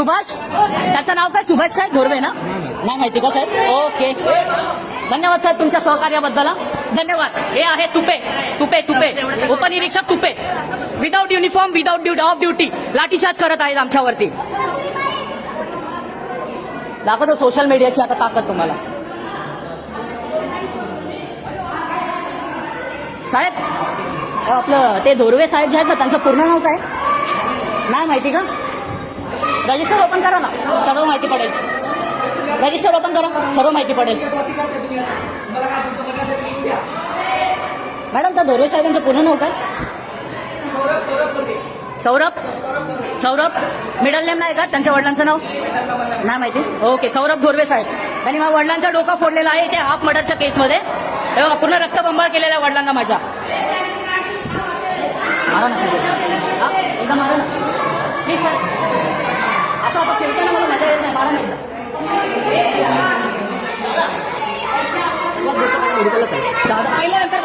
सुभाष, त्याचं नाव काय? सुभाष काय धोरवे ना? नाही माहिती का साहेब? ओके, धन्यवाद साहेब तुमच्या सहकार्याबद्दल. धन्यवाद. हे आहे तुपे तुपे तुपे उपनिरीक्षक Tupe, without uniform, without of duty लाठीचार्ज करत आहेत आमच्यावरती. दाखवतो सोशल मीडियाची आता ताकद तुम्हाला. साहेब आपलं ते धोरवे साहेब जे आहेत ना, त्यांचं पूर्ण नाव काय? नाही माहिती का? रजिस्टर ओपन करा ना, सर्व माहिती पडेल. रजिस्टर ओपन करा, सर्व माहिती पडेल. मॅडम त्या धोरवे साहेबांचं पूर्ण नाव काय? सौरभ. सौरभ मिडल नेम नाही का त्यांच्या वडिलांचं नाव? नाही माहिती. ओके, सौरभ धोरवे साहेब. त्यांनी माझ्या वडिलांचा डोका फोडलेला आहे त्या हाफ मर्डरच्या केसमध्ये. पूर्ण रक्तबंबाळ केलेला आहे वडिलांना माझ्या. मारा ना हा एकदा मारा ना प्लीज सर. असं आता फिरताना मला मजा येत नाही. मारा ना एकदा. दादा पहिल्यानंतर